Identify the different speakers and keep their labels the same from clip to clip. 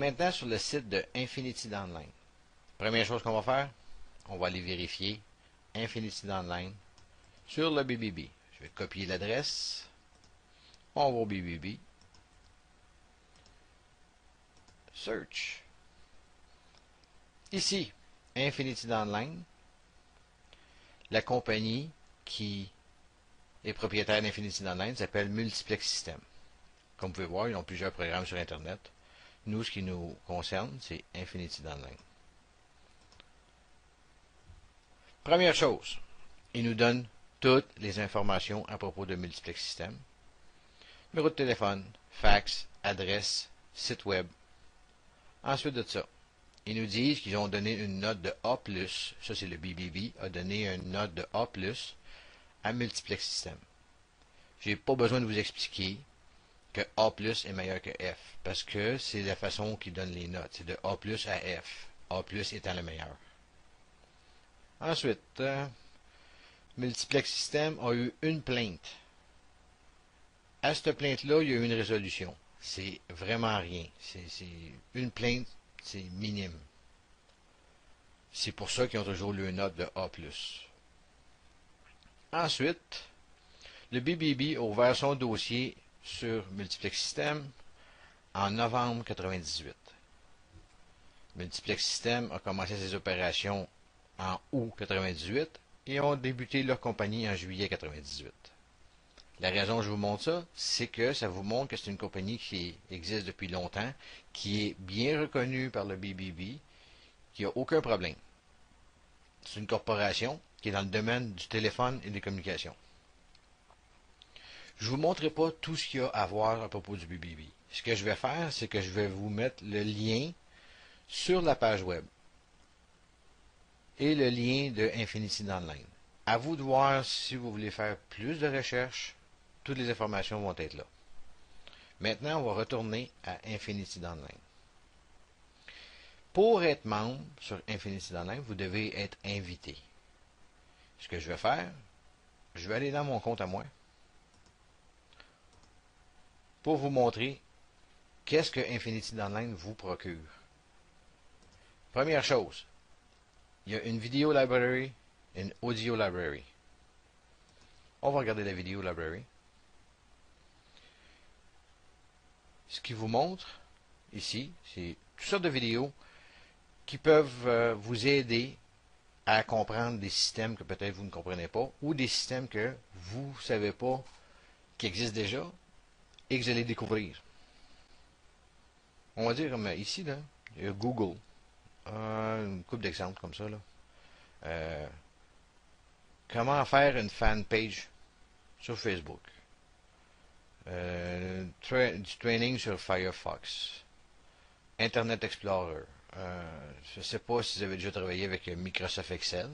Speaker 1: Maintenant sur le site de Infinity Downline. Première chose qu'on va faire, on va aller vérifier Infinity Downline sur le BBB. Je vais copier l'adresse. On va au BBB. Search. Ici, Infinity Downline. La compagnie qui est propriétaire d'Infinity Downline s'appelle Multiplex System. Comme vous pouvez voir, ils ont plusieurs programmes sur Internet. Nous, ce qui nous concerne, c'est Infinity Downline. Première chose, il nous donne toutes les informations à propos de Multiplex System. Numéro de téléphone, fax, adresse, site web. Ensuite de ça, ils nous disent qu'ils ont donné une note de A+, ça c'est le BBB, a donné une note de A+, à Multiplex System. J'ai pas besoin de vous expliquer que A+ est meilleur que F, parce que c'est la façon qu'ils donnent les notes, c'est de A+ à F, A+ étant le meilleur. Ensuite, Multiplex System a eu une plainte. À cette plainte-là, il y a eu une résolution. C'est vraiment rien. C'est une plainte, c'est minime. C'est pour ça qu'ils ont toujours eu une note de A+. Ensuite, le BBB a ouvert son dossier sur Multiplex System en novembre 1998. Multiplex System a commencé ses opérations en août 1998 et ont débuté leur compagnie en juillet 1998. La raison que je vous montre ça, c'est que ça vous montre que c'est une compagnie qui existe depuis longtemps, qui est bien reconnue par le BBB, qui n'a aucun problème. C'est une corporation qui est dans le domaine du téléphone et des communications. Je ne vous montrerai pas tout ce qu'il y a à voir à propos du BBB. Ce que je vais faire, c'est que je vais vous mettre le lien sur la page web et le lien de Infinity Downline. À vous de voir si vous voulez faire plus de recherches. Toutes les informations vont être là. Maintenant, on va retourner à Infinity Downline. Pour être membre sur Infinity Downline, vous devez être invité. Ce que je vais faire, je vais aller dans mon compte à moi pour vous montrer qu'est-ce que Infinity Downline vous procure. Première chose, il y a une vidéo library et une audio library. On va regarder la vidéo library. Ce qui vous montre ici, c'est toutes sortes de vidéos qui peuvent vous aider à comprendre des systèmes que peut-être vous ne comprenez pas ou des systèmes que vous ne savez pas qui existent déjà et que vous allez découvrir. On va dire comme ici, là, il y a Google. Une couple d'exemples comme ça. Là. Comment faire une fan page sur Facebook. Du training sur Firefox. Internet Explorer. Je ne sais pas si vous avez déjà travaillé avec Microsoft Excel.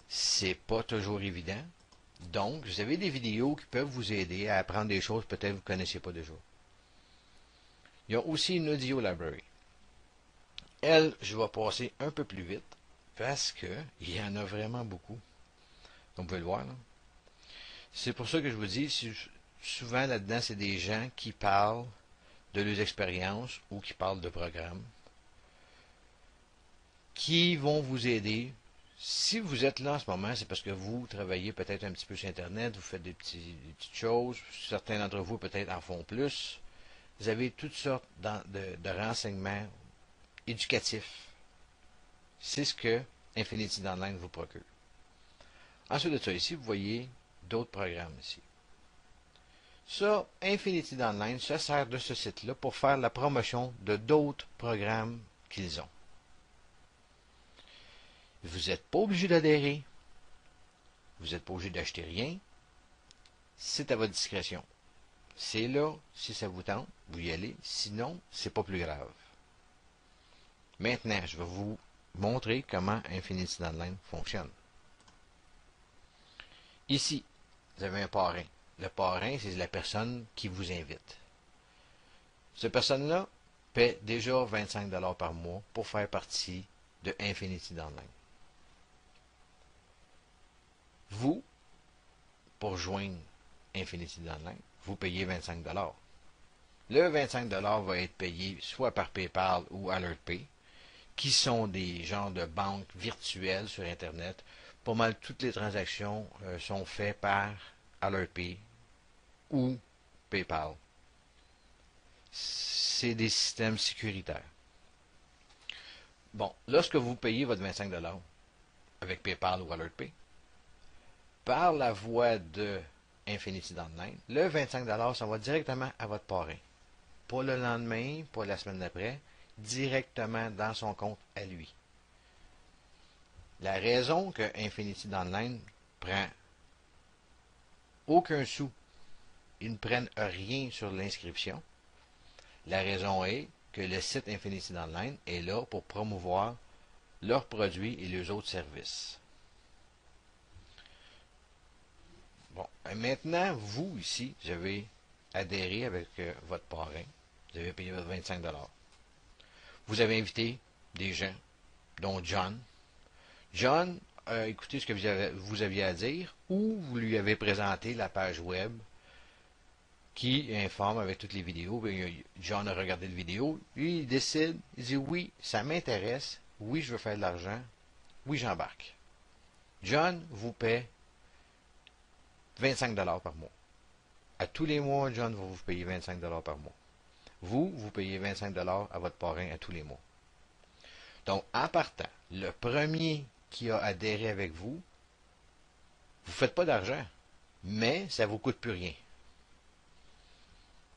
Speaker 1: C'est pas toujours évident. Donc, vous avez des vidéos qui peuvent vous aider à apprendre des choses peut-être que vous ne connaissiez pas déjà. Il y a aussi une audio library. Elle, je vais passer un peu plus vite parce qu'il y en a vraiment beaucoup. Comme vous pouvez le voir. C'est pour ça que je vous dis, souvent là-dedans, c'est des gens qui parlent de leurs expériences ou qui parlent de programmes qui vont vous aider. Si vous êtes là en ce moment, c'est parce que vous travaillez peut-être un petit peu sur Internet, vous faites des petites choses, certains d'entre vous peut-être en font plus. Vous avez toutes sortes de renseignements éducatifs. C'est ce que Infinity Downline vous procure. Ensuite de ça, ici, vous voyez d'autres programmes ici. Ça, Infinity Downline se sert de ce site-là pour faire la promotion de d'autres programmes qu'ils ont. Vous n'êtes pas obligé d'adhérer. Vous n'êtes pas obligé d'acheter rien. C'est à votre discrétion. C'est là, si ça vous tente, vous y allez. Sinon, c'est pas plus grave. Maintenant, je vais vous montrer comment Infinity Downline fonctionne. Ici, vous avez un parrain. Le parrain, c'est la personne qui vous invite. Cette personne-là paie déjà 25 $ par mois pour faire partie de Infinity Downline. Vous, pour joindre Infinity Downline, vous payez 25 $. Le 25 va être payé soit par PayPal ou AlertPay, qui sont des genres de banques virtuelles sur Internet. Pas mal toutes les transactions sont faites par AlertPay ou PayPal. C'est des systèmes sécuritaires. Bon, lorsque vous payez votre 25 avec PayPal ou AlertPay, par la voie de Infinity Downline, le 25 ça va directement à votre parrain. Pas le lendemain, pas la semaine d'après, directement dans son compte à lui. La raison que Infinity Downline prend aucun sou, ils ne prennent rien sur l'inscription. La raison est que le site Infinity Downline est là pour promouvoir leurs produits et leurs autres services. Bon, maintenant, vous ici, vous avez adhéré avec votre parrain. Vous avez payé votre 25 $. Vous avez invité des gens, dont John. John a écouté ce que vous aviez à dire, ou vous lui avez présenté la page web qui informe avec toutes les vidéos. John a regardé la vidéo, lui il décide, il dit oui, ça m'intéresse, oui je veux faire de l'argent, oui j'embarque. John vous paie 25 $ par mois. À tous les mois, John va vous payer 25 $ par mois. Vous payez 25 $ à votre parrain à tous les mois. Donc, en partant, le premier qui a adhéré avec vous, vous ne faites pas d'argent, mais ça ne vous coûte plus rien.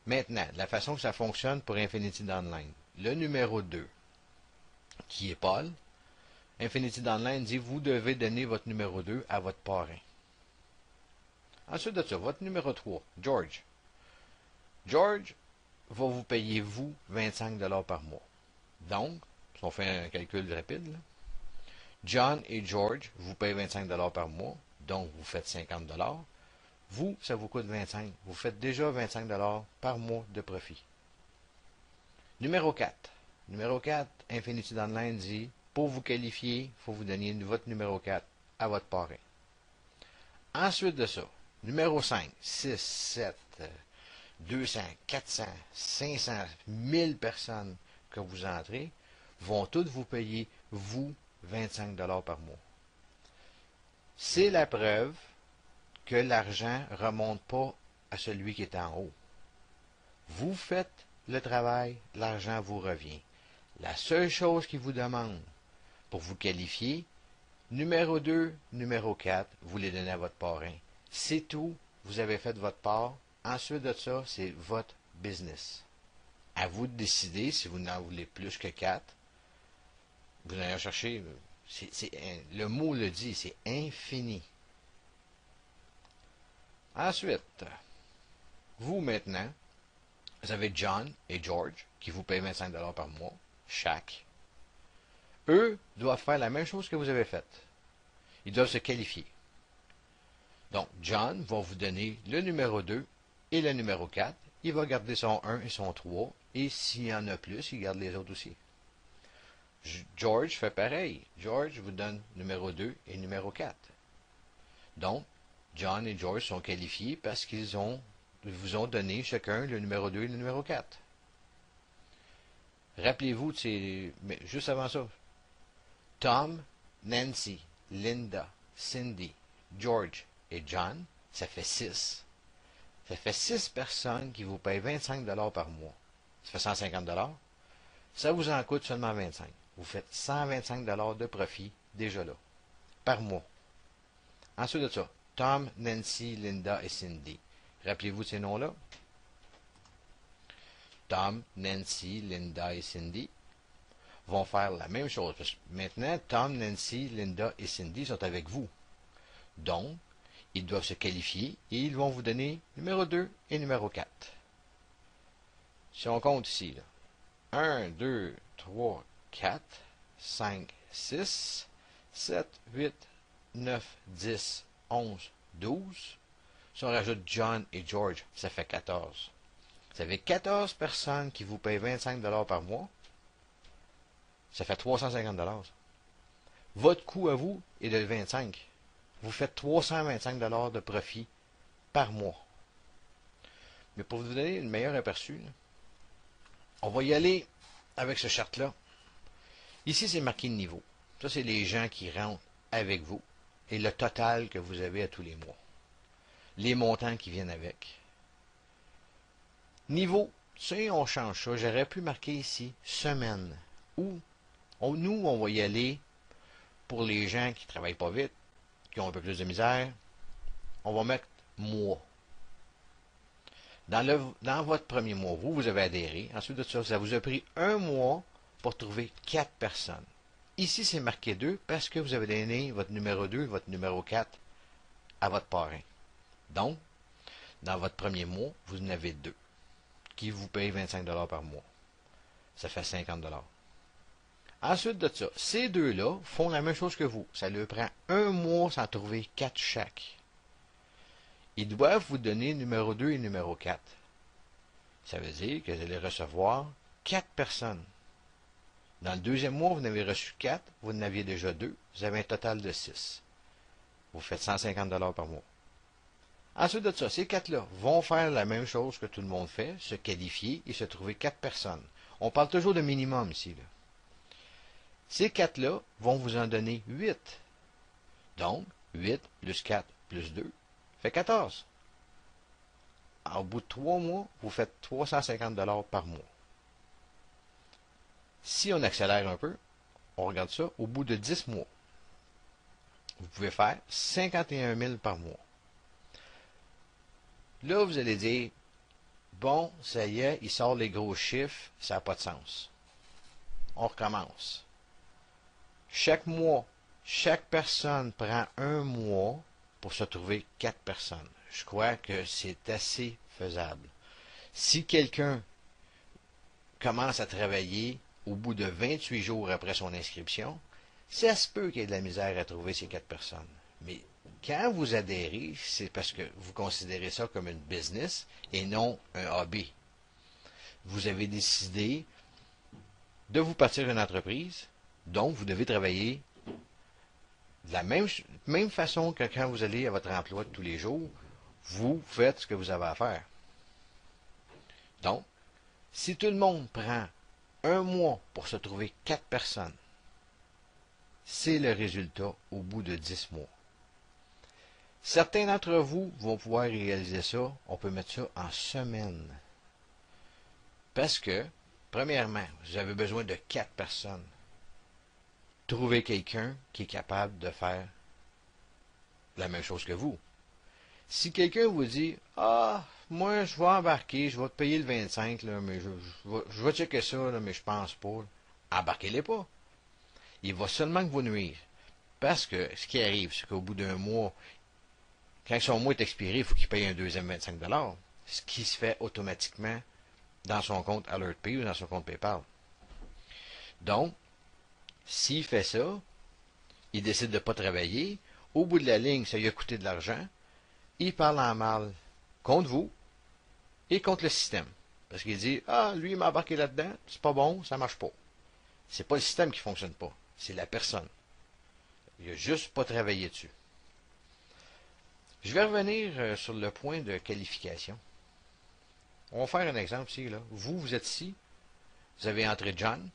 Speaker 1: Maintenant, la façon que ça fonctionne pour Infinity Downline, le numéro 2, qui est Paul, Infinity Downline dit vous devez donner votre numéro 2 à votre parrain. Ensuite de ça, votre numéro 3, George. George va vous payer, vous, 25 $ par mois. Donc, si on fait un calcul rapide, là, John et George vous payent 25 $ par mois, donc vous faites 50 $. Vous, ça vous coûte 25. Vous faites déjà 25 $ par mois de profit. Numéro 4. Numéro 4, Infinity Downline dit, pour vous qualifier, il faut vous donner votre numéro 4 à votre parrain. Ensuite de ça, numéro 5, 6, 7, 200, 400, 500, 1000 personnes que vous entrez vont toutes vous payer, vous, 25 $ par mois. C'est la preuve que l'argent ne remonte pas à celui qui est en haut. Vous faites le travail, l'argent vous revient. La seule chose qu'il vous demande pour vous qualifier, numéro 2, numéro 4, vous les donnez à votre parrain. C'est tout, vous avez fait votre part. Ensuite de ça, c'est votre business. À vous de décider si vous n'en voulez plus que 4. Vous allez chercher, le mot le dit, c'est infini. Ensuite, vous maintenant, vous avez John et George qui vous payent 25 $ par mois, chaque. Eux doivent faire la même chose que vous avez faite. Ils doivent se qualifier. Donc, John va vous donner le numéro 2 et le numéro 4. Il va garder son 1 et son 3. Et s'il y en a plus, il garde les autres aussi. George fait pareil. George vous donne numéro 2 et numéro 4. Donc, John et George sont qualifiés parce qu'ils vous ont donné chacun le numéro 2 et le numéro 4. Rappelez-vous, mais juste avant ça, Tom, Nancy, Linda, Cindy, George et John, ça fait 6. Ça fait 6 personnes qui vous payent 25 $ par mois. Ça fait 150 $. Ça vous en coûte seulement 25. Vous faites 125 $ de profit déjà là, par mois. Ensuite de ça, Tom, Nancy, Linda et Cindy. Rappelez-vous de ces noms-là. Tom, Nancy, Linda et Cindy vont faire la même chose. Parce que maintenant, Tom, Nancy, Linda et Cindy sont avec vous. Donc, ils doivent se qualifier et ils vont vous donner numéro 2 et numéro 4. Si on compte ici, là, 1, 2, 3, 4, 5, 6, 7, 8, 9, 10, 11, 12. Si on rajoute John et George, ça fait 14. Vous avez 14 personnes qui vous payent 25 $ par mois. Ça fait 350 $. Votre coût à vous est de 25. Vous faites 325 $ de profit par mois. Mais pour vous donner une meilleure aperçu, là, On va y aller avec ce charte-là. Ici, c'est marqué niveau. Ça, c'est les gens qui rentrent avec vous et le total que vous avez à tous les mois. Les montants qui viennent avec. Niveau, si on change ça, j'aurais pu marquer ici semaine. Ou nous, on va y aller pour les gens qui ne travaillent pas vite, qui ont un peu plus de misère. On va mettre mois. Dans votre premier mois, vous avez adhéré. Ensuite de ça vous a pris un mois pour trouver 4 personnes. Ici, c'est marqué 2 parce que vous avez donné votre numéro 2 et votre numéro 4 à votre parrain. Donc, dans votre premier mois, vous en avez 2 qui vous payent 25 $ par mois. Ça fait 50 $. Ensuite de ça, ces deux-là font la même chose que vous. Ça leur prend un mois sans trouver 4 chaque. Ils doivent vous donner numéro 2 et numéro 4. Ça veut dire que vous allez recevoir 4 personnes. Dans le deuxième mois, vous en avez reçu 4, vous en aviez déjà 2, vous avez un total de 6. Vous faites 150 $ par mois. Ensuite de ça, ces 4-là vont faire la même chose que tout le monde fait, se qualifier et se trouver 4 personnes. On parle toujours de minimum ici. Là. Ces 4-là vont vous en donner 8. Donc, 8 plus 4 plus 2 fait 14. Au bout de 3 mois, vous faites 350 $ par mois. Si on accélère un peu, on regarde ça, au bout de 10 mois, vous pouvez faire 51 000 par mois. Là, vous allez dire, bon, ça y est, il sort les gros chiffres, ça n'a pas de sens. On recommence. Chaque mois, chaque personne prend un mois pour se trouver 4 personnes. Je crois que c'est assez faisable. Si quelqu'un commence à travailler au bout de 28 jours après son inscription, ça se peut qu'il y ait de la misère à trouver ces 4 personnes. Mais quand vous adhérez, c'est parce que vous considérez ça comme une business et non un hobby. Vous avez décidé de vous partir une entreprise, donc vous devez travailler de la même façon que quand vous allez à votre emploi de tous les jours, vous faites ce que vous avez à faire. Donc, si tout le monde prend un mois pour se trouver 4 personnes, c'est le résultat au bout de 10 mois. Certains d'entre vous vont pouvoir réaliser ça, on peut mettre ça en semaine. Parce que, premièrement, vous avez besoin de 4 personnes. Trouvez quelqu'un qui est capable de faire la même chose que vous. Si quelqu'un vous dit, ah, moi je vais embarquer, je vais te payer le 25, là, mais je vais checker ça, là, mais je pense pas. Embarquez-les pas. Il va seulement que vous nuire. Parce que ce qui arrive, c'est qu'au bout d'un mois, quand son mois est expiré, il faut qu'il paye un deuxième 25 $, ce qui se fait automatiquement dans son compte AlertPay ou dans son compte PayPal. Donc, s'il fait ça, il décide de ne pas travailler, au bout de la ligne, ça lui a coûté de l'argent, il parle en mal contre vous et contre le système. Parce qu'il dit, ah, lui, il m'a embarqué là-dedans, c'est pas bon, ça marche pas. C'est pas le système qui fonctionne pas, c'est la personne. Il a juste pas travaillé dessus. Je vais revenir sur le point de qualification. On va faire un exemple ici. Là. Vous êtes ici, vous avez entré John.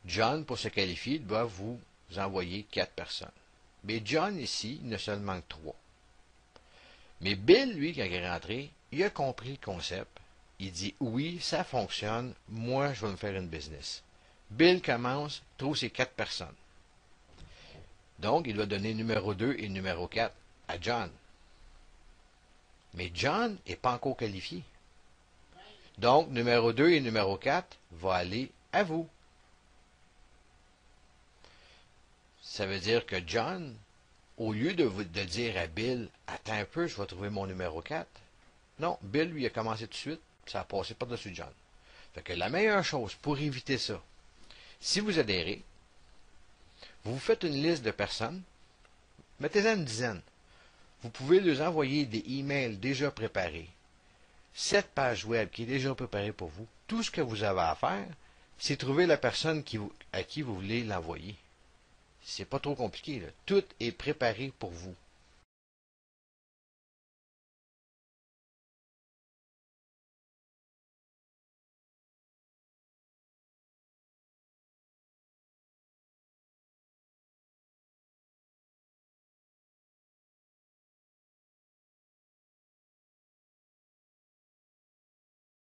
Speaker 1: John, pour se qualifier, doit vous envoyer 4 personnes. Mais John, ici, il ne seulement que 3. Mais Bill, lui, quand il est rentré, il a compris le concept. Il dit, oui, ça fonctionne, moi, je vais me faire une business. Bill commence, trouve ses 4 personnes. Donc, il doit donner numéro 2 et numéro 4 à John. Mais John n'est pas encore qualifié. Donc, numéro 2 et numéro 4 vont aller à vous. Ça veut dire que John, au lieu de dire à Bill, attends un peu, je vais trouver mon numéro 4. Non, Bill, lui, a commencé tout de suite, ça a passé par-dessus John. Fait que la meilleure chose pour éviter ça, si vous adhérez, vous faites une liste de personnes, mettez-en une dizaine. Vous pouvez leur envoyer des emails déjà préparés. Cette page web qui est déjà préparée pour vous, tout ce que vous avez à faire, c'est trouver la personne à qui vous voulez l'envoyer. C'est pas trop compliqué, là. Tout est préparé pour vous.